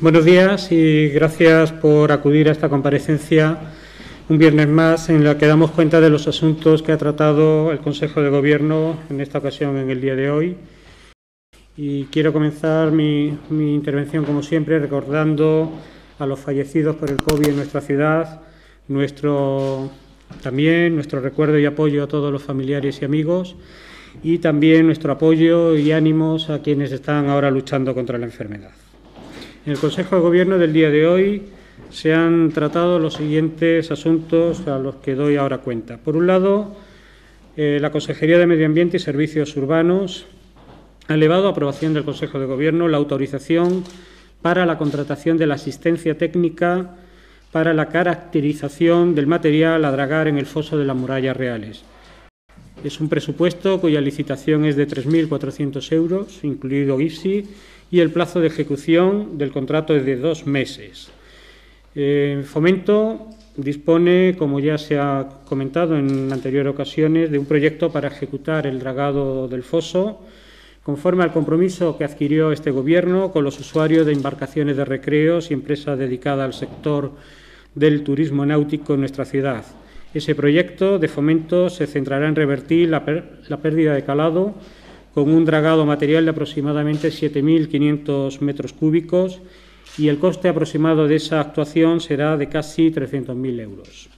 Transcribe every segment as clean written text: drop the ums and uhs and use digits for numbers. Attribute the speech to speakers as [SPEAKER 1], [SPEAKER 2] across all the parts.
[SPEAKER 1] Buenos días y gracias por acudir a esta comparecencia un viernes más en la que damos cuenta de los asuntos que ha tratado el Consejo de Gobierno en esta ocasión, en el día de hoy. Y quiero comenzar mi intervención, como siempre, recordando a los fallecidos por el COVID en nuestra ciudad, también nuestro recuerdo y apoyo a todos los familiares y amigos, y también nuestro apoyo y ánimos a quienes están ahora luchando contra la enfermedad. En el Consejo de Gobierno del día de hoy se han tratado los siguientes asuntos a los que doy ahora cuenta. Por un lado, la Consejería de Medio Ambiente y Servicios Urbanos ha elevado a aprobación del Consejo de Gobierno la autorización para la contratación de la asistencia técnica para la caracterización del material a dragar en el foso de las Murallas Reales. Es un presupuesto cuya licitación es de 3.400 euros, incluido IPSI, y el plazo de ejecución del contrato es de 2 meses. Fomento dispone, como ya se ha comentado en anteriores ocasiones, de un proyecto para ejecutar el dragado del foso, conforme al compromiso que adquirió este Gobierno con los usuarios de embarcaciones de recreos y empresas dedicadas al sector del turismo náutico en nuestra ciudad. Ese proyecto de fomento se centrará en revertir la pérdida de calado con un dragado material de aproximadamente 7.500 metros cúbicos y el coste aproximado de esa actuación será de casi 300.000 euros.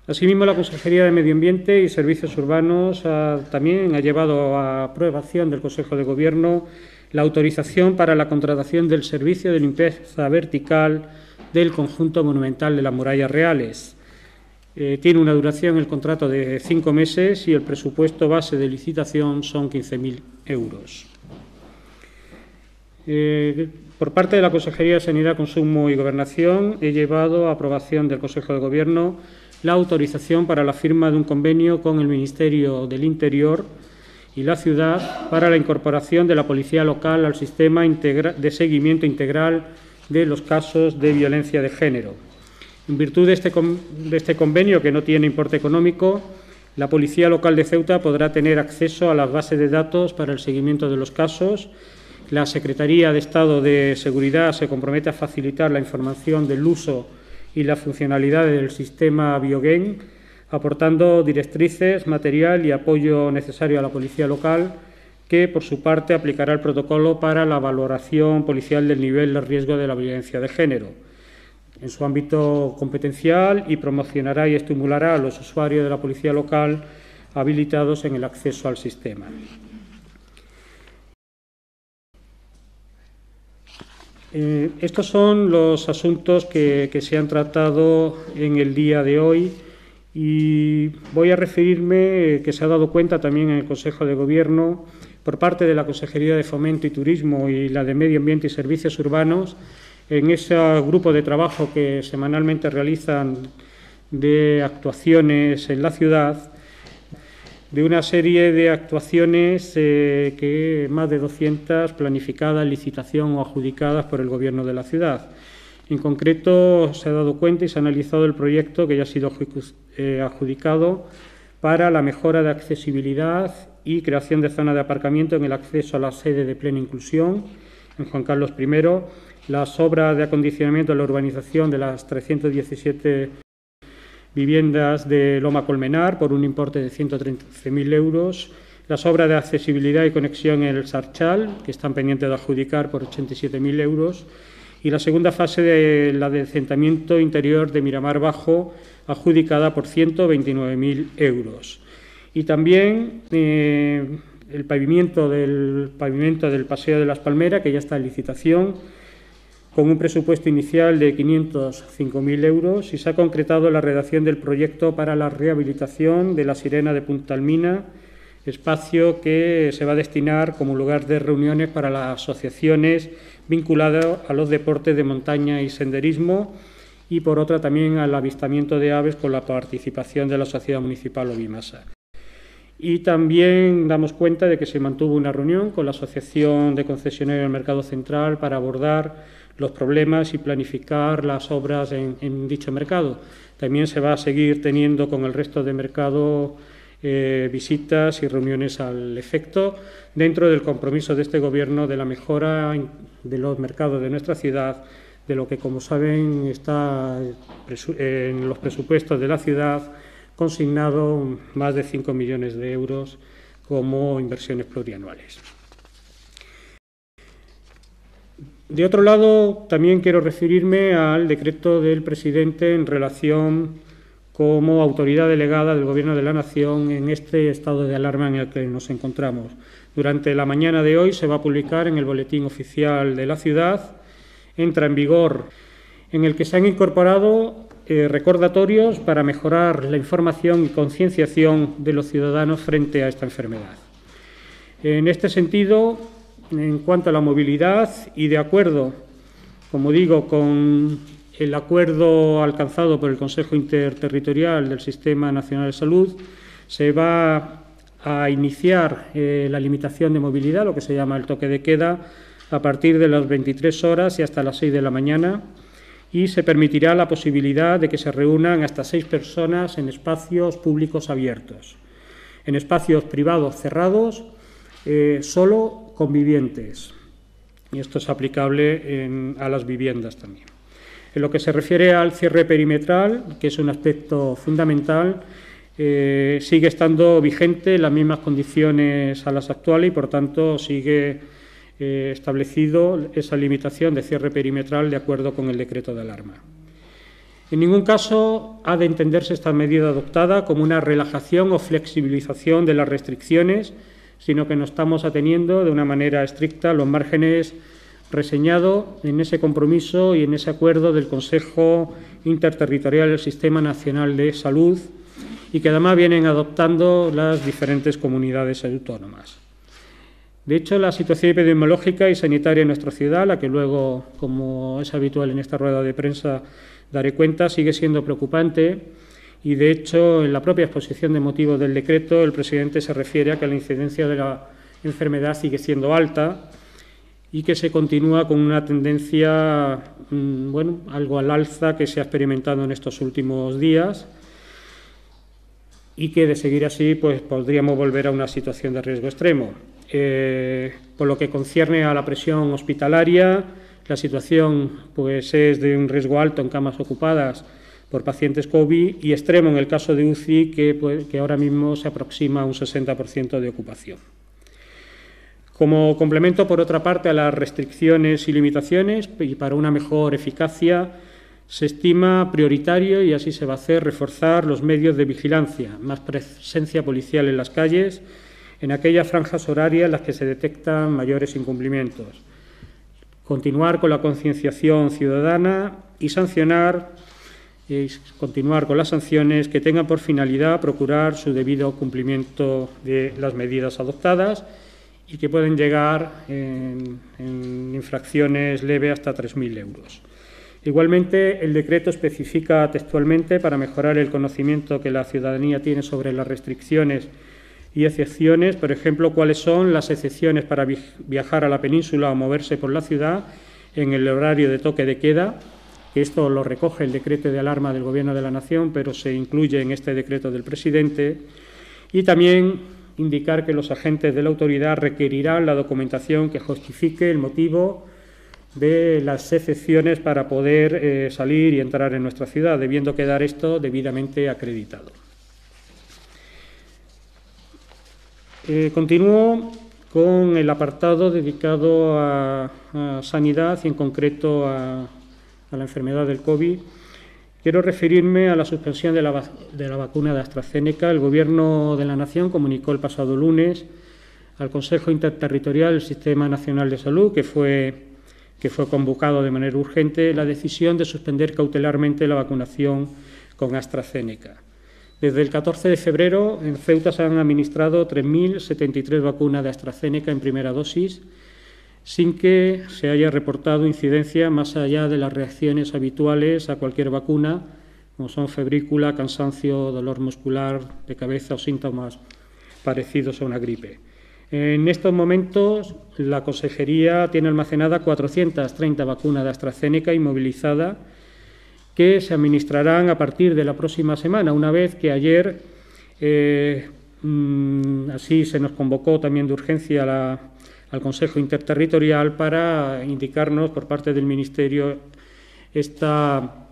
[SPEAKER 1] Asimismo, la Consejería de Medio Ambiente y Servicios Urbanos también ha llevado a aprobación del Consejo de Gobierno la autorización para la contratación del servicio de limpieza vertical del conjunto monumental de las Murallas Reales. Tiene una duración el contrato de 5 meses y el presupuesto base de licitación son 15.000 euros. Por parte de la Consejería de Sanidad, Consumo y Gobernación, he llevado a aprobación del Consejo de Gobierno la autorización para la firma de un convenio con el Ministerio del Interior y la Ciudad para la incorporación de la Policía Local al sistema de seguimiento integral de los casos de violencia de género. En virtud de este convenio, que no tiene importe económico, la Policía Local de Ceuta podrá tener acceso a las bases de datos para el seguimiento de los casos. La Secretaría de Estado de Seguridad se compromete a facilitar la información del uso y la funcionalidad del sistema Biogen, aportando directrices, material y apoyo necesario a la Policía Local, que, por su parte, aplicará el protocolo para la valoración policial del nivel de riesgo de la violencia de género en su ámbito competencial y promocionará y estimulará a los usuarios de la Policía Local habilitados en el acceso al sistema. Estos son los asuntos que se han tratado en el día de hoy y voy a referirme, que se ha dado cuenta también en el Consejo de Gobierno, por parte de la Consejería de Fomento y Turismo y la de Medio Ambiente y Servicios Urbanos, en ese grupo de trabajo que semanalmente realizan de actuaciones en la ciudad, de una serie de actuaciones que más de 200 planificadas, licitación o adjudicadas por el Gobierno de la ciudad. En concreto, se ha dado cuenta y se ha analizado el proyecto que ya ha sido adjudicado para la mejora de accesibilidad y creación de zonas de aparcamiento en el acceso a la sede de Plena Inclusión en Juan Carlos I, las obras de acondicionamiento de la urbanización de las 317 viviendas de Loma Colmenar por un importe de 113.000 euros, las obras de accesibilidad y conexión en el Sarchal, que están pendientes de adjudicar por 87.000 euros, y la segunda fase de la de asentamiento interior de Miramar Bajo, adjudicada por 129.000 euros. Y también el pavimento del Paseo de las Palmeras, que ya está en licitación, con un presupuesto inicial de 505.000 euros, y se ha concretado la redacción del proyecto para la rehabilitación de la Sirena de Punta Almina, espacio que se va a destinar como lugar de reuniones para las asociaciones vinculadas a los deportes de montaña y senderismo, y por otra también al avistamiento de aves con la participación de la Sociedad Municipal Ovimasa. Y también damos cuenta de que se mantuvo una reunión con la Asociación de Concesionarios del Mercado Central para abordar los problemas y planificar las obras en dicho mercado. También se va a seguir teniendo con el resto de mercado visitas y reuniones al efecto, dentro del compromiso de este Gobierno de la mejora de los mercados de nuestra ciudad, de lo que, como saben, está en los presupuestos de la ciudad consignado más de 5 millones de euros como inversiones plurianuales. De otro lado, también quiero referirme al decreto del presidente en relación como autoridad delegada del Gobierno de la Nación en este estado de alarma en el que nos encontramos. Durante la mañana de hoy se va a publicar en el Boletín Oficial de la ciudad, entra en vigor, en el que se han incorporado recordatorios para mejorar la información y concienciación de los ciudadanos frente a esta enfermedad. En este sentido, en cuanto a la movilidad y de acuerdo, como digo, con el acuerdo alcanzado por el Consejo Interterritorial del Sistema Nacional de Salud, se va a iniciar la limitación de movilidad, lo que se llama el toque de queda, a partir de las 23 horas y hasta las 6 de la mañana, y se permitirá la posibilidad de que se reúnan hasta 6 personas en espacios públicos abiertos. En espacios privados cerrados, solo convivientes. Y esto es aplicable a las viviendas también. En lo que se refiere al cierre perimetral, que es un aspecto fundamental, sigue estando vigente en las mismas condiciones a las actuales y, por tanto, sigue establecido esa limitación de cierre perimetral de acuerdo con el decreto de alarma. En ningún caso ha de entenderse esta medida adoptada como una relajación o flexibilización de las restricciones, sino que nos estamos ateniendo de una manera estricta a los márgenes reseñados en ese compromiso y en ese acuerdo del Consejo Interterritorial del Sistema Nacional de Salud y que además vienen adoptando las diferentes comunidades autónomas. De hecho, la situación epidemiológica y sanitaria en nuestra ciudad, la que luego, como es habitual en esta rueda de prensa, daré cuenta, sigue siendo preocupante y, de hecho, en la propia exposición de motivos del decreto, el presidente se refiere a que la incidencia de la enfermedad sigue siendo alta y que se continúa con una tendencia, algo al alza que se ha experimentado en estos últimos días y que, de seguir así, pues podríamos volver a una situación de riesgo extremo. Por lo que concierne a la presión hospitalaria, la situación pues, es de un riesgo alto en camas ocupadas por pacientes COVID y extremo en el caso de UCI, que ahora mismo se aproxima a un 60% de ocupación. Como complemento, por otra parte, a las restricciones y limitaciones y para una mejor eficacia, se estima prioritario, y así se va a hacer, reforzar los medios de vigilancia, más presencia policial en las calles, en aquellas franjas horarias en las que se detectan mayores incumplimientos. Continuar con la concienciación ciudadana y continuar con las sanciones que tengan por finalidad procurar su debido cumplimiento de las medidas adoptadas y que pueden llegar en infracciones leves hasta 3.000 euros. Igualmente, el decreto especifica textualmente, para mejorar el conocimiento que la ciudadanía tiene sobre las restricciones y excepciones, por ejemplo, cuáles son las excepciones para viajar a la península o moverse por la ciudad en el horario de toque de queda, que esto lo recoge el decreto de alarma del Gobierno de la Nación, pero se incluye en este decreto del presidente, y también indicar que los agentes de la autoridad requerirán la documentación que justifique el motivo de las excepciones para poder salir y entrar en nuestra ciudad, debiendo quedar esto debidamente acreditado. Continúo con el apartado dedicado a sanidad y, en concreto, a la enfermedad del COVID. Quiero referirme a la suspensión de la vacuna de AstraZeneca. El Gobierno de la Nación comunicó el pasado lunes al Consejo Interterritorial del Sistema Nacional de Salud, que fue convocado de manera urgente, la decisión de suspender cautelarmente la vacunación con AstraZeneca. Desde el 14 de febrero, en Ceuta se han administrado 3.073 vacunas de AstraZeneca en primera dosis, sin que se haya reportado incidencia más allá de las reacciones habituales a cualquier vacuna, como son febrícula, cansancio, dolor muscular de cabeza o síntomas parecidos a una gripe. En estos momentos, la Consejería tiene almacenada 430 vacunas de AstraZeneca inmovilizadas, que se administrarán a partir de la próxima semana, una vez que ayer Así se nos convocó también de urgencia al Consejo Interterritorial para indicarnos por parte del Ministerio esta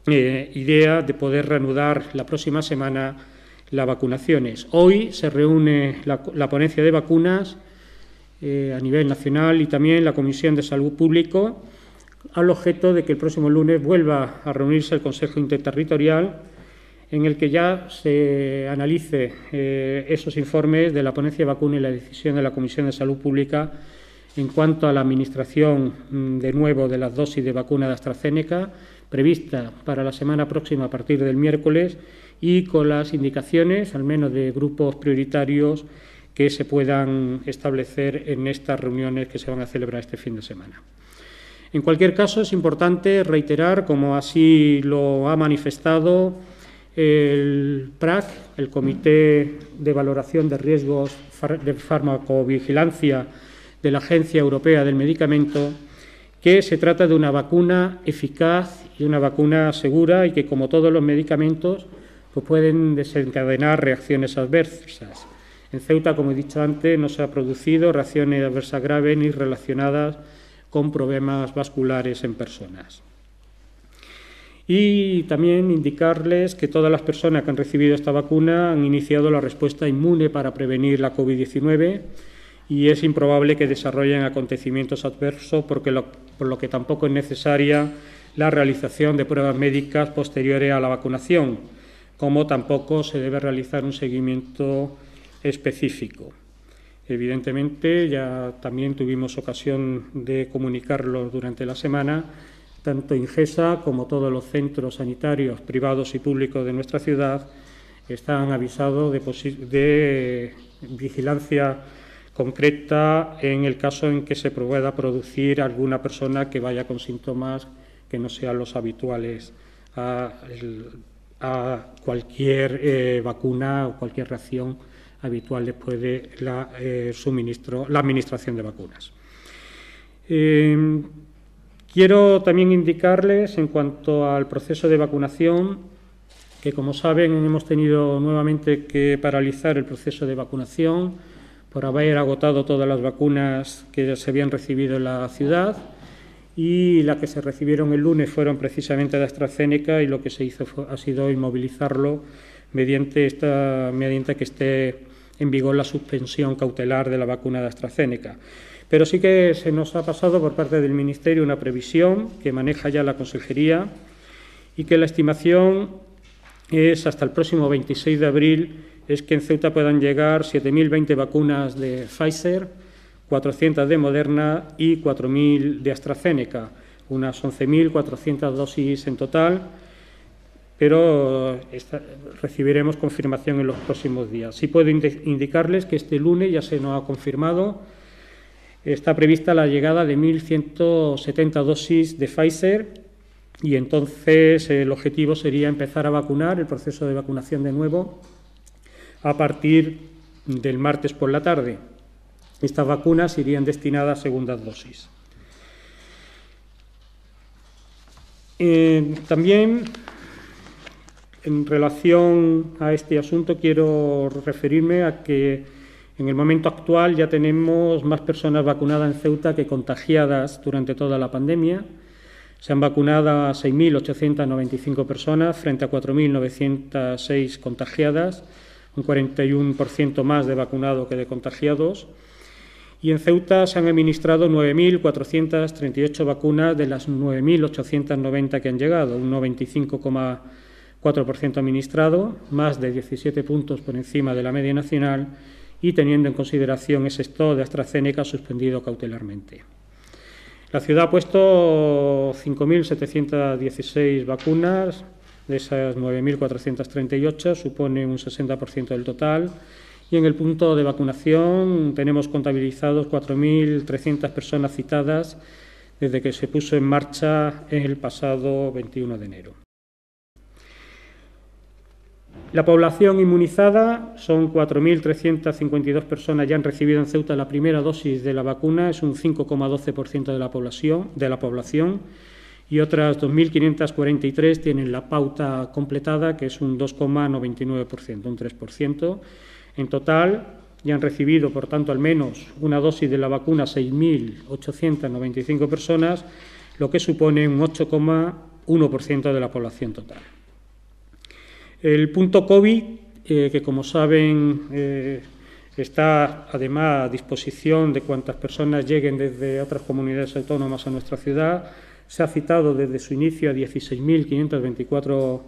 [SPEAKER 1] idea de poder reanudar la próxima semana las vacunaciones. Hoy se reúne la ponencia de vacunas a nivel nacional y también la Comisión de Salud Pública al objeto de que el próximo lunes vuelva a reunirse el Consejo Interterritorial en el que ya se analice esos informes de la ponencia de vacuna y la decisión de la Comisión de Salud Pública en cuanto a la administración de nuevo de las dosis de vacuna de AstraZeneca prevista para la semana próxima a partir del miércoles y con las indicaciones, al menos de grupos prioritarios, que se puedan establecer en estas reuniones que se van a celebrar este fin de semana. En cualquier caso, es importante reiterar, como así lo ha manifestado el PRAC, el Comité de Valoración de Riesgos de Farmacovigilancia de la Agencia Europea del Medicamento, que se trata de una vacuna eficaz y una vacuna segura y que, como todos los medicamentos, pues pueden desencadenar reacciones adversas. En Ceuta, como he dicho antes, no se han producido reacciones adversas graves ni relacionadas con problemas vasculares en personas. Y también indicarles que todas las personas que han recibido esta vacuna han iniciado la respuesta inmune para prevenir la COVID-19 y es improbable que desarrollen acontecimientos adversos por lo que tampoco es necesaria la realización de pruebas médicas posteriores a la vacunación, como tampoco se debe realizar un seguimiento específico. Evidentemente, ya también tuvimos ocasión de comunicarlo durante la semana, tanto Ingesa como todos los centros sanitarios privados y públicos de nuestra ciudad están avisados de vigilancia concreta en el caso en que se pueda producir alguna persona que vaya con síntomas que no sean los habituales a cualquier vacuna o cualquier reacción habitual después de la administración de vacunas. Quiero también indicarles, en cuanto al proceso de vacunación, que, como saben, hemos tenido nuevamente que paralizar el proceso de vacunación por haber agotado todas las vacunas que se habían recibido en la ciudad y las que se recibieron el lunes fueron precisamente de AstraZeneca y lo que se hizo ha sido inmovilizarlo mediante que esté en vigor la suspensión cautelar de la vacuna de AstraZeneca. Pero sí que se nos ha pasado por parte del Ministerio una previsión que maneja ya la Consejería y que la estimación es hasta el próximo 26 de abril es que en Ceuta puedan llegar 7.020 vacunas de Pfizer, 400 de Moderna y 4.000 de AstraZeneca, unas 11.400 dosis en total, pero recibiremos confirmación en los próximos días. Sí puedo indicarles que este lunes ya se nos ha confirmado, está prevista la llegada de 1.170 dosis de Pfizer y entonces el objetivo sería empezar a vacunar, el proceso de vacunación de nuevo, a partir del martes por la tarde. Estas vacunas irían destinadas a segundas dosis. También, en relación a este asunto, quiero referirme a que en el momento actual ya tenemos más personas vacunadas en Ceuta que contagiadas durante toda la pandemia. Se han vacunado a 6.895 personas frente a 4.906 contagiadas, un 41% más de vacunados que de contagiados. Y en Ceuta se han administrado 9.438 vacunas de las 9.890 que han llegado, un 95,4% administrado, más de 17 puntos por encima de la media nacional y teniendo en consideración ese stock de AstraZeneca suspendido cautelarmente. La ciudad ha puesto 5.716 vacunas, de esas 9.438 supone un 60% del total. Y en el punto de vacunación tenemos contabilizados 4.300 personas citadas desde que se puso en marcha el pasado 21 de enero. La población inmunizada son 4.352 personas ya han recibido en Ceuta la primera dosis de la vacuna, es un 5,12% de la población y otras 2.543 tienen la pauta completada, que es un 2,99%, un 3%. En total, ya han recibido, por tanto, al menos una dosis de la vacuna 6.895 personas, lo que supone un 8,1% de la población total. El punto COVID, que como saben está además a disposición de cuantas personas lleguen desde otras comunidades autónomas a nuestra ciudad, se ha citado desde su inicio a 16.524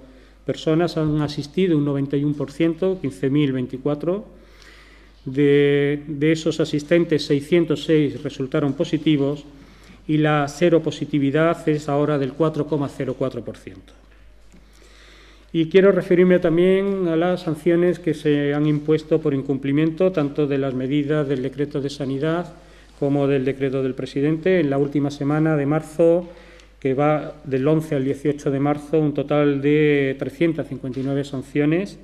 [SPEAKER 1] personas, han asistido un 91%, 15.024. De esos asistentes, 606 resultaron positivos y la seropositividad es ahora del 4,04%. Y quiero referirme también a las sanciones que se han impuesto por incumplimiento tanto de las medidas del decreto de sanidad como del decreto del presidente. En la última semana de marzo, que va del 11 al 18 de marzo, un total de 359 sanciones.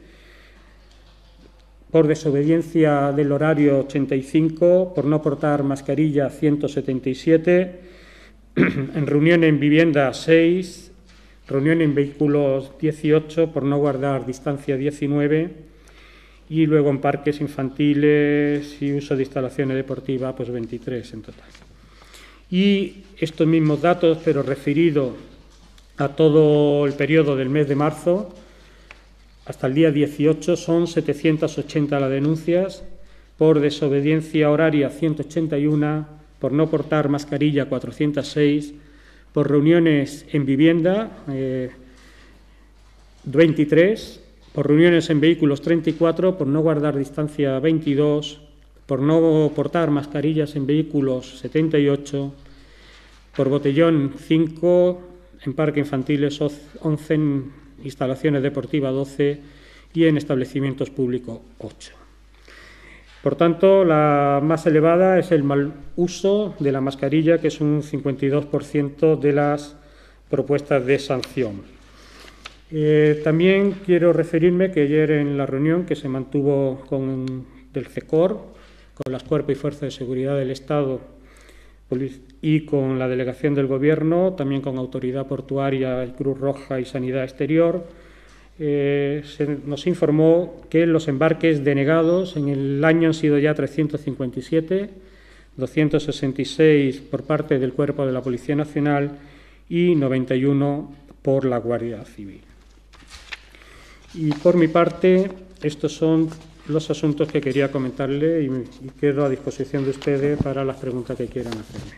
[SPEAKER 1] Por desobediencia del horario, 85, por no portar mascarilla, 177, en reunión en vivienda, 6, reunión en vehículos, 18, por no guardar distancia, 19, y luego en parques infantiles y uso de instalaciones deportivas, pues 23 en total. Y estos mismos datos, pero referido a todo el periodo del mes de marzo, hasta el día 18 son 780 las denuncias, por desobediencia horaria 181, por no portar mascarilla 406, por reuniones en vivienda 23, por reuniones en vehículos 34, por no guardar distancia 22, por no portar mascarillas en vehículos 78, por botellón 5, en parques infantiles 11, en instalaciones deportivas 12 y en establecimientos públicos 8. Por tanto, la más elevada es el mal uso de la mascarilla, que es un 52% de las propuestas de sanción. También quiero referirme que ayer en la reunión que se mantuvo del CECOR, con las Cuerpos y Fuerzas de Seguridad del Estado y con la delegación del Gobierno, también con Autoridad Portuaria, Cruz Roja y Sanidad Exterior, nos informó que los embarques denegados en el año han sido ya 357, 266 por parte del Cuerpo de la Policía Nacional y 91 por la Guardia Civil. Y por mi parte, estos son los asuntos que quería comentarle y quedo a disposición de ustedes para las preguntas que quieran hacerme.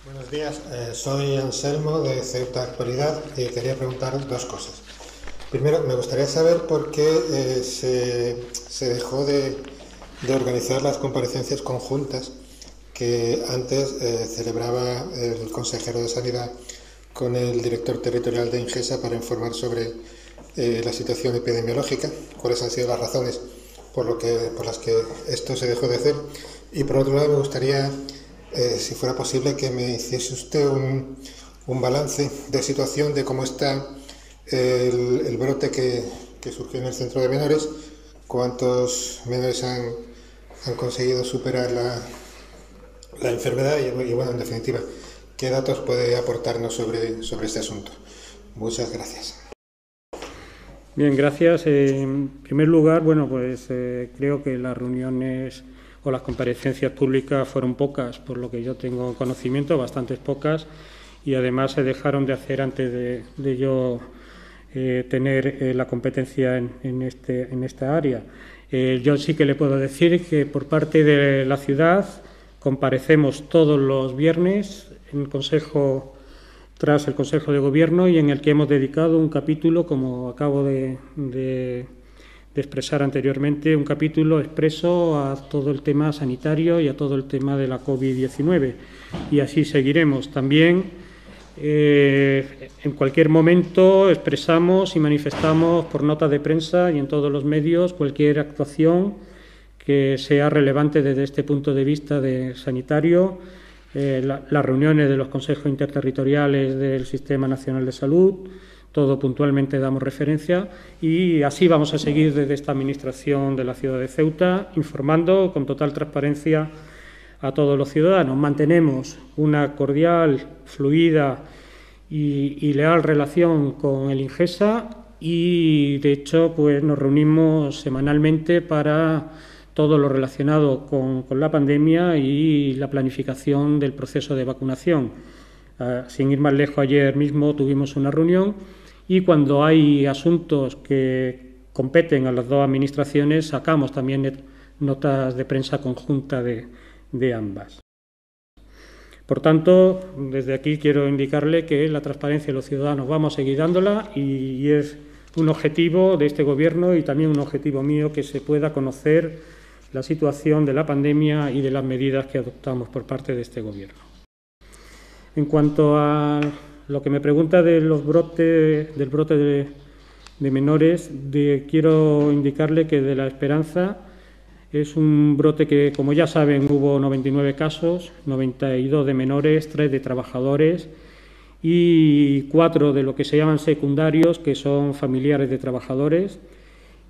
[SPEAKER 2] Buenos días, soy Anselmo de Ceuta Actualidad y quería preguntar dos cosas. Primero, me gustaría saber por qué se dejó de organizar las comparecencias conjuntas que antes celebraba el consejero de Sanidad con el director territorial de Ingesa para informar sobre la situación epidemiológica, cuáles han sido las razones por las que esto se dejó de hacer. Y por otro lado, me gustaría, si fuera posible, que me hiciese usted un balance de situación de cómo está el brote que surgió en el centro de menores, cuántos menores han conseguido superar la enfermedad y, bueno, en definitiva, qué datos puede aportarnos sobre este asunto. Muchas gracias.
[SPEAKER 1] Bien, gracias. En primer lugar, bueno, pues creo que las reuniones o las comparecencias públicas fueron pocas, por lo que yo tengo conocimiento, bastantes pocas, y además se dejaron de hacer antes de yo tener la competencia en esta área. Yo sí que le puedo decir que por parte de la ciudad comparecemos todos los viernes en tras el Consejo de Gobierno y en el que hemos dedicado un capítulo, como acabo de expresar anteriormente, un capítulo expreso a todo el tema sanitario y a todo el tema de la COVID-19. Y así seguiremos. También, en cualquier momento, expresamos y manifestamos por notas de prensa y en todos los medios cualquier actuación que sea relevante desde este punto de vista sanitario, las reuniones de los consejos interterritoriales del Sistema Nacional de Salud, todo puntualmente damos referencia y así vamos a seguir desde esta Administración de la ciudad de Ceuta, informando con total transparencia a todos los ciudadanos. Mantenemos una cordial, fluida y leal relación con el Ingesa y de hecho pues nos reunimos semanalmente para todo lo relacionado con la pandemia y la planificación del proceso de vacunación. Sin ir más lejos, ayer mismo tuvimos una reunión y cuando hay asuntos que competen a las dos administraciones sacamos también notas de prensa conjunta de ambas. Por tanto, desde aquí quiero indicarle que la transparencia de los ciudadanos vamos a seguir dándola y es un objetivo de este Gobierno y también un objetivo mío que se pueda conocer la situación de la pandemia y de las medidas que adoptamos por parte de este Gobierno. En cuanto a lo que me pregunta del brote de menores, quiero indicarle que de La Esperanza es un brote que, como ya saben, hubo 99 casos, 92 de menores, 3 de trabajadores y 4 de lo que se llaman secundarios, que son familiares de trabajadores.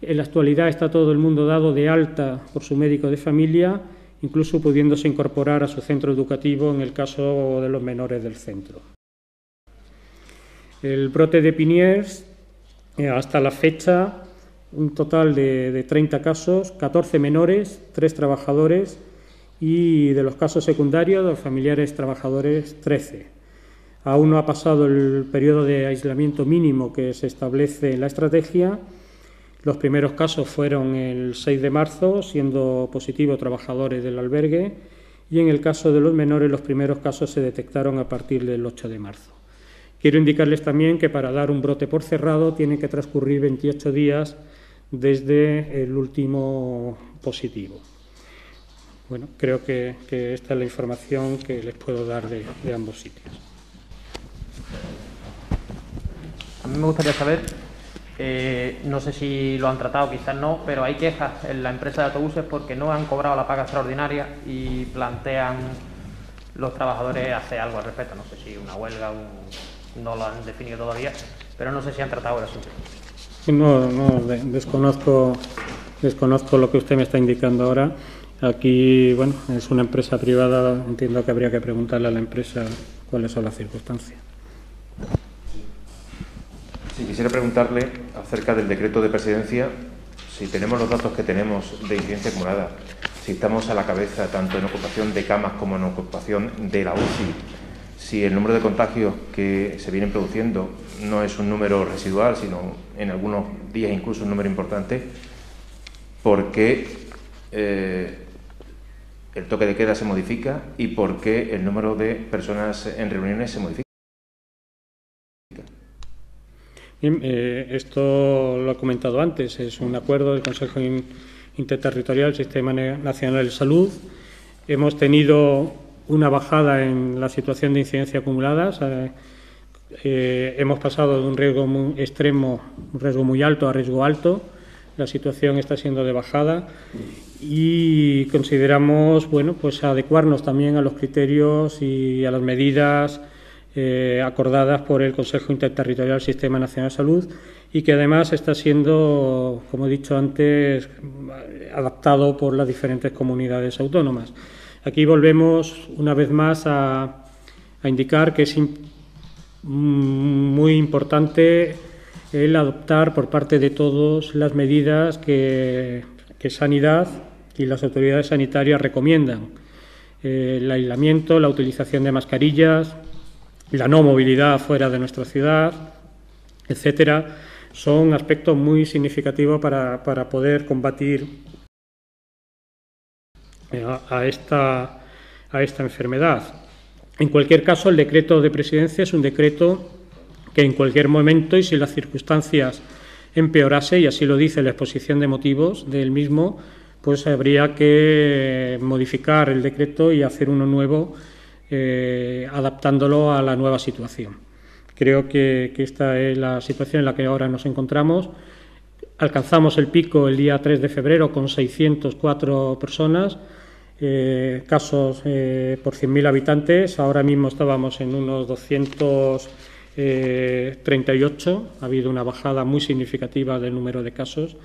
[SPEAKER 1] En la actualidad está todo el mundo dado de alta por su médico de familia, incluso pudiéndose incorporar a su centro educativo en el caso de los menores del centro. El brote de Piniers, hasta la fecha, un total de 30 casos, 14 menores, 3 trabajadores y de los casos secundarios, de los familiares trabajadores, 13. Aún no ha pasado el periodo de aislamiento mínimo que se establece en la estrategia. Los primeros casos fueron el 6 de marzo, siendo positivos trabajadores del albergue, y en el caso de los menores los primeros casos se detectaron a partir del 8 de marzo. Quiero indicarles también que para dar un brote por cerrado tienen que transcurrir 28 días desde el último positivo. Bueno, creo que esta es la información que les puedo dar de ambos sitios.
[SPEAKER 3] A mí me gustaría saber, no sé si lo han tratado, quizás no, pero hay quejas en la empresa de autobuses porque no han cobrado la paga extraordinaria y plantean los trabajadores hacer algo al respecto. No sé si una huelga, no lo han definido todavía, pero no sé si han tratado el asunto.
[SPEAKER 1] No, desconozco lo que usted me está indicando ahora. Aquí, bueno, es una empresa privada, entiendo que habría que preguntarle a la empresa cuáles son las circunstancias.
[SPEAKER 4] Sí, quisiera preguntarle acerca del decreto de presidencia, si tenemos los datos que tenemos de incidencia acumulada, si estamos a la cabeza tanto en ocupación de camas como en ocupación de la UCI, si el número de contagios que se vienen produciendo no es un número residual, sino en algunos días incluso un número importante, ¿por qué el toque de queda se modifica y por qué el número de personas en reuniones se modifica?
[SPEAKER 1] Bien, esto lo he comentado antes, es un acuerdo del Consejo Interterritorial del Sistema Nacional de Salud. Hemos tenido una bajada en la situación de incidencia acumuladas. Hemos pasado de un riesgo muy extremo, un riesgo muy alto a riesgo alto. La situación está siendo de bajada y consideramos, bueno, pues adecuarnos también a los criterios y a las medidas acordadas por el Consejo Interterritorial del Sistema Nacional de Salud y que además está siendo, como he dicho antes, adaptado por las diferentes comunidades autónomas. Aquí volvemos una vez más a indicar que es muy importante el adoptar por parte de todos las medidas que Sanidad y las autoridades sanitarias recomiendan. El aislamiento, la utilización de mascarillas, la no movilidad fuera de nuestra ciudad, etcétera, son aspectos muy significativos para poder combatir a esta enfermedad. En cualquier caso, el decreto de presidencia es un decreto que en cualquier momento y si las circunstancias empeorase, y así lo dice la exposición de motivos del mismo, pues habría que modificar el decreto y hacer uno nuevo adaptándolo a la nueva situación. Creo que esta es la situación en la que ahora nos encontramos. Alcanzamos el pico el día 3 de febrero con 604 personas, casos por 100.000 habitantes. Ahora mismo estábamos en unos 238. Ha habido una bajada muy significativa del número de casos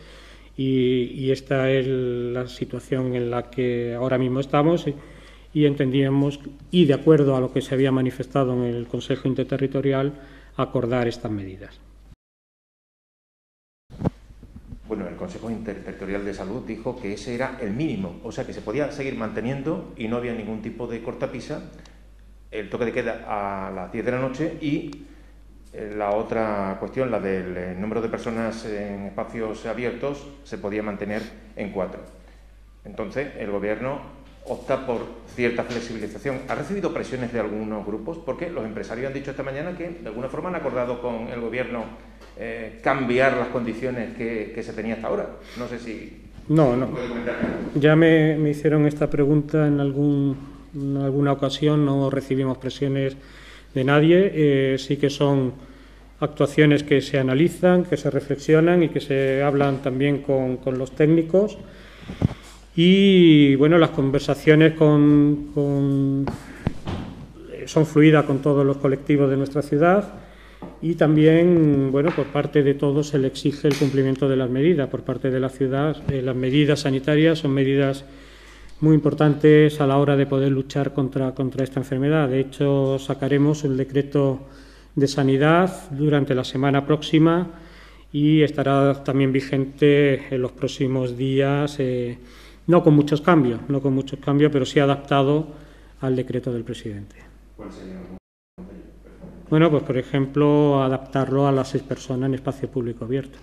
[SPEAKER 1] y esta es la situación en la que ahora mismo estamos. Y entendíamos, y de acuerdo a lo que se había manifestado en el Consejo Interterritorial, acordar estas medidas.
[SPEAKER 4] Consejo Interterritorial de Salud dijo que ese era el mínimo, o sea que se podía seguir manteniendo y no había ningún tipo de cortapisa, el toque de queda a las 10 de la noche y la otra cuestión, la del número de personas en espacios abiertos, se podía mantener en 4. Entonces, el Gobierno opta por cierta flexibilización. ¿Ha recibido presiones de algunos grupos? Porque los empresarios han dicho esta mañana que de alguna forma han acordado con el Gobierno cambiar las condiciones que se tenía hasta ahora. No sé si...
[SPEAKER 1] No. Ya me hicieron esta pregunta en alguna ocasión, no recibimos presiones de nadie. Sí que son actuaciones que se analizan, que se reflexionan y que se hablan también con los técnicos. Y bueno, las conversaciones son fluidas con todos los colectivos de nuestra ciudad y también, bueno, por parte de todos se le exige el cumplimiento de las medidas. Por parte de la ciudad, las medidas sanitarias son medidas muy importantes a la hora de poder luchar contra esta enfermedad. De hecho, sacaremos el decreto de sanidad durante la semana próxima y estará también vigente en los próximos días. No con muchos cambios, pero sí adaptado al decreto del presidente.
[SPEAKER 4] ¿Cuál sería algún?
[SPEAKER 1] Bueno, pues por ejemplo, adaptarlo a las 6 personas en espacio público abierto.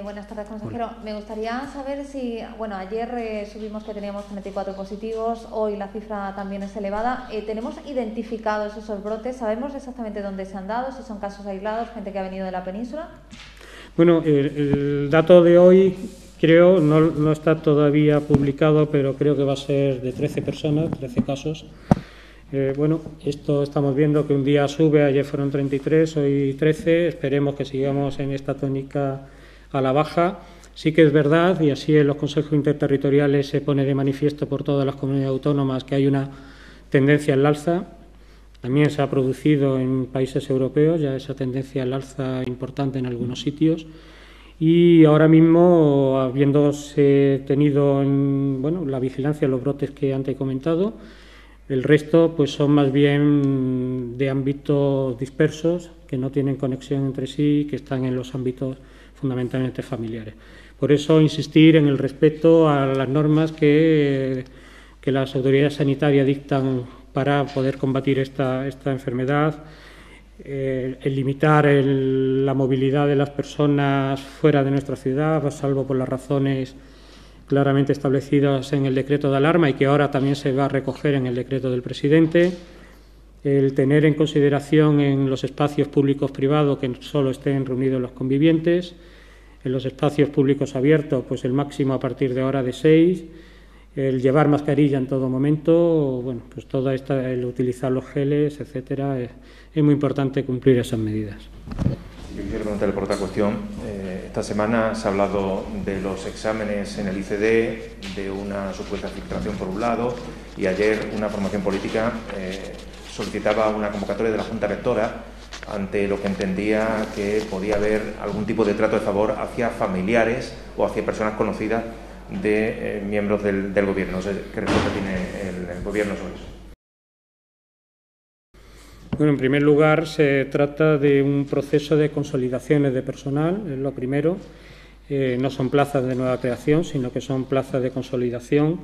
[SPEAKER 5] Buenas tardes, consejero. Me gustaría saber si, bueno, ayer subimos que teníamos 34 positivos, hoy la cifra también es elevada. ¿Tenemos identificados esos brotes? ¿Sabemos exactamente dónde se han dado? Si son casos aislados, gente que ha venido de la península.
[SPEAKER 1] Bueno, el dato de hoy creo, no está todavía publicado, pero creo que va a ser de 13 personas, 13 casos. Bueno, esto estamos viendo que un día sube, ayer fueron 33, hoy 13, esperemos que sigamos en esta tónica a la baja. Sí que es verdad, y así en los consejos interterritoriales se pone de manifiesto por todas las comunidades autónomas, que hay una tendencia al alza. También se ha producido en países europeos ya esa tendencia al alza importante en algunos sitios. Y ahora mismo, habiéndose tenido la vigilancia de los brotes que antes he comentado, el resto pues son más bien de ámbitos dispersos, que no tienen conexión entre sí, que están en los ámbitos fundamentalmente familiares. Por eso insistir en el respeto a las normas que las autoridades sanitarias dictan para poder combatir esta enfermedad, el limitar la movilidad de las personas fuera de nuestra ciudad, salvo por las razones claramente establecidas en el decreto de alarma y que ahora también se va a recoger en el decreto del presidente, el tener en consideración en los espacios públicos privados que solo estén reunidos los convivientes, en los espacios públicos abiertos pues el máximo a partir de ahora de 6, el llevar mascarilla en todo momento, bueno, pues toda el utilizar los geles, etcétera, es muy importante cumplir esas medidas.
[SPEAKER 4] Yo quisiera preguntarle por otra cuestión. Esta semana se ha hablado de los exámenes en el ICD, de una supuesta filtración por un lado, y ayer una formación política solicitaba una convocatoria de la Junta Rectora ante lo que entendía que podía haber algún tipo de trato de favor hacia familiares o hacia personas conocidas de miembros del Gobierno. No sé qué respuesta tiene el Gobierno sobre eso.
[SPEAKER 1] Bueno, en primer lugar, se trata de un proceso de consolidaciones de personal, es lo primero. No son plazas de nueva creación, sino que son plazas de consolidación.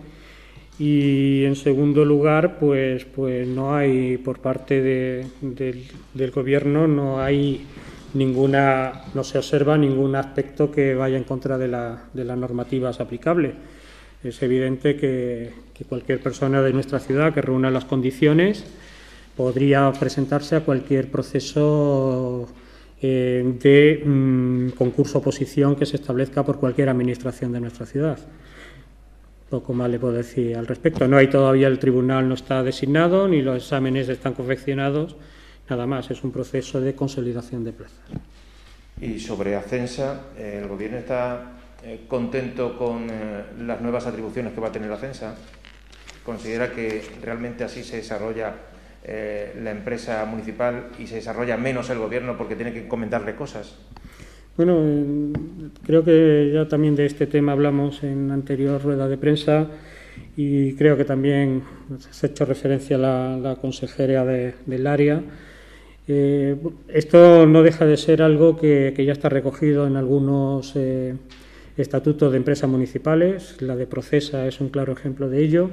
[SPEAKER 1] Y, en segundo lugar, pues no hay, por parte del Gobierno, no se observa ningún aspecto que vaya en contra de las normativas aplicables. Es evidente que cualquier persona de nuestra ciudad que reúna las condiciones podría presentarse a cualquier proceso de concurso-oposición que se establezca por cualquier administración de nuestra ciudad. Poco más le puedo decir al respecto. No hay todavía, el tribunal no está designado, ni los exámenes están confeccionados, nada más. Es un proceso de consolidación de plazas.
[SPEAKER 4] Y sobre Acensa, ¿el Gobierno está contento con las nuevas atribuciones que va a tener Acensa? ¿Considera que realmente así se desarrolla la empresa municipal y se desarrolla menos el Gobierno porque tiene que encomendarle cosas?
[SPEAKER 1] Bueno, creo que ya también de este tema hablamos en anterior rueda de prensa y creo que también se ha hecho referencia a la consejera del área. Esto no deja de ser algo que ya está recogido en algunos estatutos de empresas municipales, la de Procesa es un claro ejemplo de ello,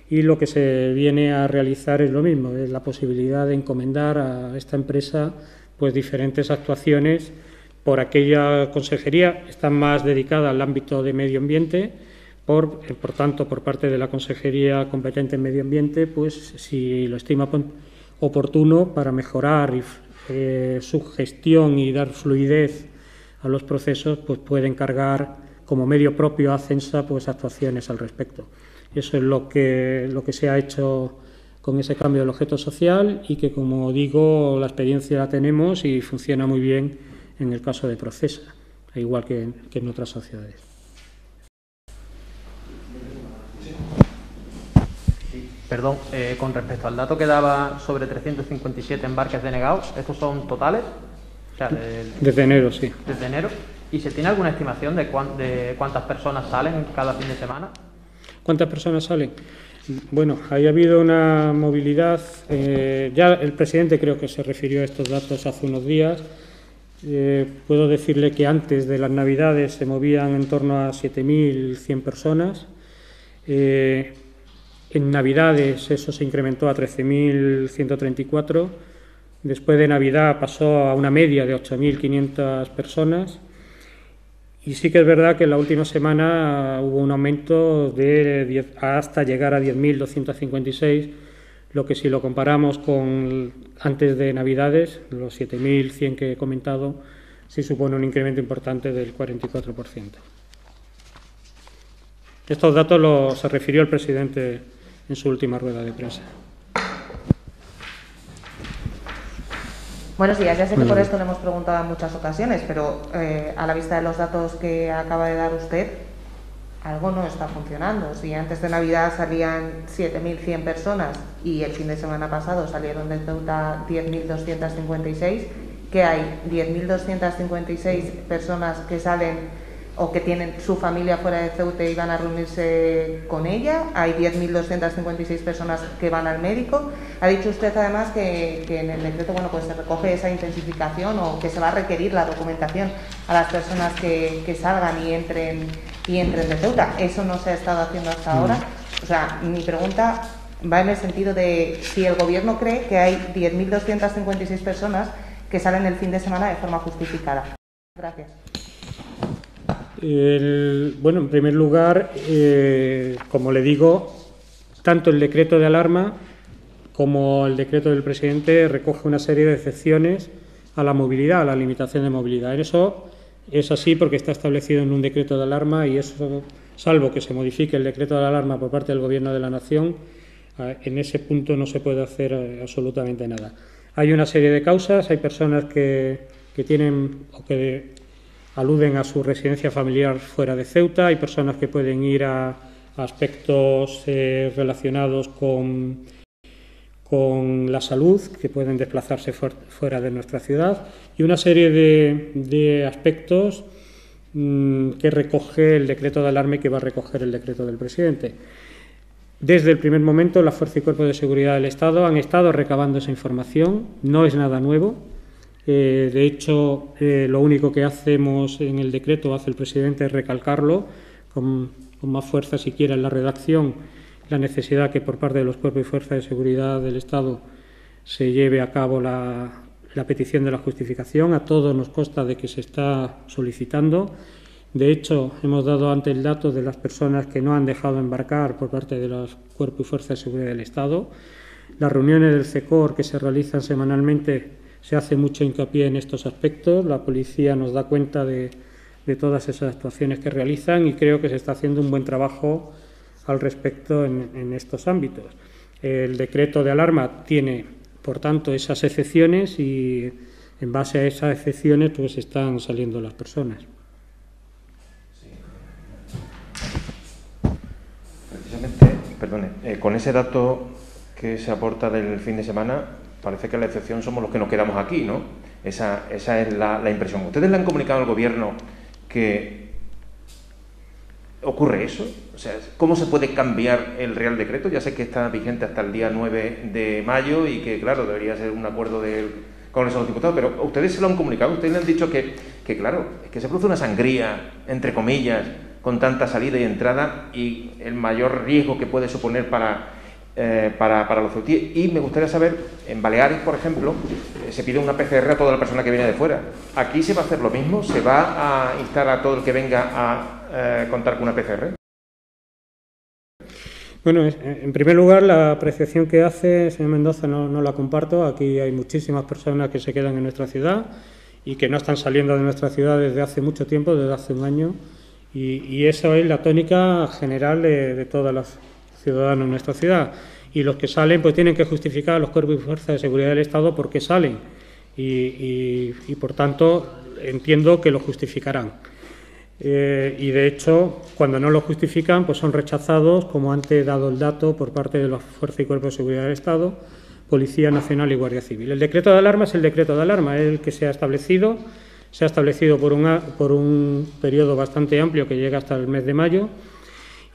[SPEAKER 1] y lo que se viene a realizar es lo mismo, es la posibilidad de encomendar a esta empresa pues diferentes actuaciones por aquella consejería, está más dedicada al ámbito de medio ambiente, por tanto, por parte de la consejería competente en medio ambiente, pues si lo estima oportuno para mejorar su gestión y dar fluidez a los procesos, pues puede encargar como medio propio a Censa pues actuaciones al respecto. Eso es lo que se ha hecho con ese cambio del objeto social y que, como digo, la experiencia la tenemos y funciona muy bien en el caso de Procesa, igual que en otras sociedades.
[SPEAKER 3] Perdón, con respecto al dato que daba sobre 357 embarques denegados, ¿estos son totales? O sea,
[SPEAKER 1] desde enero, sí.
[SPEAKER 3] Desde enero. ¿Y se tiene alguna estimación de cuántas personas salen cada fin de semana?
[SPEAKER 1] ¿Cuántas personas salen? Bueno, ahí ha habido una movilidad. Ya el presidente creo que se refirió a estos datos hace unos días. Puedo decirle que antes de las Navidades se movían en torno a 7.100 personas. En Navidades eso se incrementó a 13.134. Después de Navidad pasó a una media de 8.500 personas. Y sí que es verdad que en la última semana hubo un aumento hasta llegar a 10.256, lo que si lo comparamos con antes de Navidades, los 7.100 que he comentado, sí supone un incremento importante del 44%. Estos datos se refirió el presidente en su última rueda de prensa.
[SPEAKER 6] Buenos días, ya sé que por esto le hemos preguntado en muchas ocasiones, pero a la vista de los datos que acaba de dar usted, algo no está funcionando. Si antes de Navidad salían 7.100 personas y el fin de semana pasado salieron de Ceuta 10.256, ¿qué hay? ¿10.256 personas que salen o que tienen su familia fuera de Ceuta y van a reunirse con ella? ¿Hay 10.256 personas que van al médico? Ha dicho usted además que en el decreto pues se recoge esa intensificación o que se va a requerir la documentación a las personas que salgan y entren de Ceuta. Eso no se ha estado haciendo hasta ahora. O sea, mi pregunta va en el sentido de si el Gobierno cree que hay 10.256 personas que salen el fin de semana de forma justificada. Gracias.
[SPEAKER 1] Bueno, en primer lugar, como le digo, tanto el decreto de alarma como el decreto del presidente recoge una serie de excepciones a la movilidad, a la limitación de movilidad. Eso es así porque está establecido en un decreto de alarma y eso, salvo que se modifique el decreto de alarma por parte del Gobierno de la Nación, en ese punto no se puede hacer absolutamente nada. Hay una serie de causas, hay personas que tienen o que aluden a su residencia familiar fuera de Ceuta, hay personas que pueden ir a aspectos relacionados con la salud, que pueden desplazarse fuera de nuestra ciudad, y una serie de aspectos que recoge el decreto de alarma y que va a recoger el decreto del presidente. Desde el primer momento, la Fuerza y Cuerpo de Seguridad del Estado han estado recabando esa información, no es nada nuevo. De hecho, lo único que hacemos en el decreto, hace el presidente, es recalcarlo con más fuerza, si quiere, en la redacción, la necesidad que por parte de los cuerpos y fuerzas de seguridad del Estado se lleve a cabo la petición de la justificación. A todos nos consta de que se está solicitando. De hecho, hemos dado antes el dato de las personas que no han dejado embarcar por parte de los cuerpos y fuerzas de seguridad del Estado. Las reuniones del CECOR que se realizan semanalmente se hace mucho hincapié en estos aspectos. La policía nos da cuenta de todas esas actuaciones que realizan y creo que se está haciendo un buen trabajo al respecto en estos ámbitos. El decreto de alarma tiene, por tanto, esas excepciones y en base a esas excepciones pues están saliendo las personas.
[SPEAKER 4] Precisamente, con ese dato que se aporta del fin de semana, parece que la excepción somos los que nos quedamos aquí, ¿no? Esa es la impresión. ¿Ustedes le han comunicado al Gobierno que ocurre eso? O sea, ¿cómo se puede cambiar el Real Decreto? Ya sé que está vigente hasta el día 9 de mayo y que, claro, debería ser un acuerdo con esos diputados, pero ¿ustedes se lo han comunicado? ¿Ustedes le han dicho que que claro, es que se produce una sangría, entre comillas, con tanta salida y entrada y el mayor riesgo que puede suponer para los ceutíes. Y me gustaría saber, en Baleares, por ejemplo, se pide una PCR a toda la persona que viene de fuera. ¿Aquí se va a hacer lo mismo? ¿Se va a instar a todo el que venga a contar con una PCR?
[SPEAKER 1] Bueno, en primer lugar, la apreciación que hace, señor Mendoza, no la comparto. Aquí hay muchísimas personas que se quedan en nuestra ciudad y que no están saliendo de nuestra ciudad desde hace mucho tiempo, desde hace un año, y eso es la tónica general de todos los ciudadanos en nuestra ciudad. Y los que salen pues tienen que justificar a los cuerpos y fuerzas de seguridad del Estado por qué salen y por tanto entiendo que lo justificarán. Y de hecho, cuando no lo justifican, pues son rechazados, como antes he dado el dato, por parte de las fuerzas y cuerpos de seguridad del Estado, Policía Nacional y Guardia Civil. El decreto de alarma es el decreto de alarma, es el que se ha establecido por un periodo bastante amplio que llega hasta el mes de mayo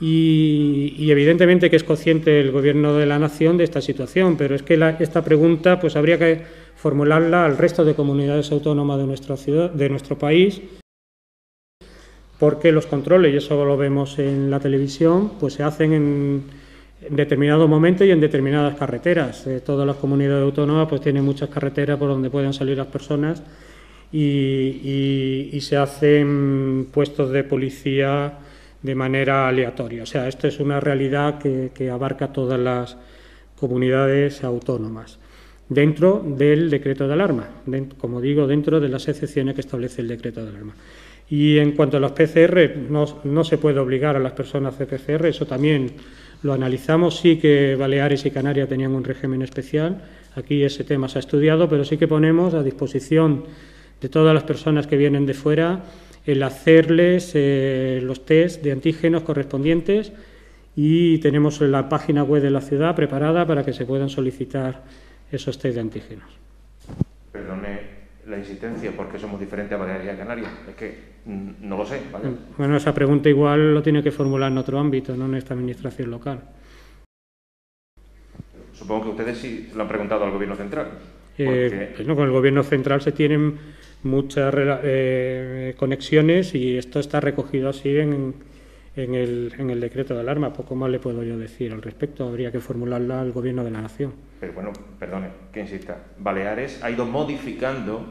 [SPEAKER 1] y evidentemente que es consciente el Gobierno de la Nación de esta situación, pero es que esta pregunta pues habría que formularla al resto de comunidades autónomas de nuestra ciudad, de nuestro país, porque los controles, y eso lo vemos en la televisión, pues se hacen en determinado momento y en determinadas carreteras. Todas las comunidades autónomas pues tienen muchas carreteras por donde pueden salir las personas y se hacen puestos de policía de manera aleatoria. O sea, esto es una realidad que abarca todas las comunidades autónomas, dentro del decreto de alarma, como digo, dentro de las excepciones que establece el decreto de alarma. Y en cuanto a los PCR, no se puede obligar a las personas a hacer PCR, eso también lo analizamos. Sí que Baleares y Canarias tenían un régimen especial, aquí ese tema se ha estudiado, pero sí que ponemos a disposición de todas las personas que vienen de fuera el hacerles los test de antígenos correspondientes y tenemos la página web de la ciudad preparada para que se puedan solicitar esos test de antígenos.
[SPEAKER 4] Perdone la insistencia, porque somos diferentes a Baleares y a Canarias. Es que no lo sé, ¿vale?
[SPEAKER 1] Bueno, esa pregunta igual lo tiene que formular en otro ámbito, no en esta administración local.
[SPEAKER 4] Supongo que ustedes sí lo han preguntado al Gobierno central.
[SPEAKER 1] Bueno, con el Gobierno central se tienen muchas conexiones y esto está recogido así en el decreto de alarma. Poco más le puedo yo decir al respecto, habría que formularla al Gobierno de la Nación.
[SPEAKER 4] Pero bueno, perdone, que insista. Baleares ha ido modificando,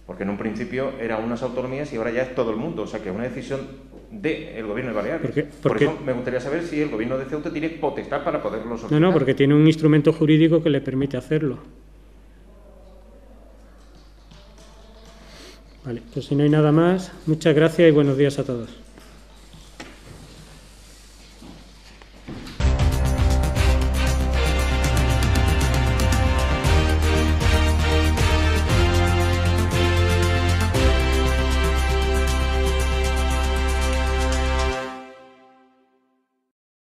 [SPEAKER 4] porque en un principio eran unas autonomías y ahora ya es todo el mundo, o sea que es una decisión del Gobierno de Baleares. Por eso me gustaría saber si el Gobierno de Ceuta tiene potestad para poderlo solicitar.
[SPEAKER 1] No, porque tiene un instrumento jurídico que le permite hacerlo. Vale, pues si no hay nada más, muchas gracias y buenos días a todos.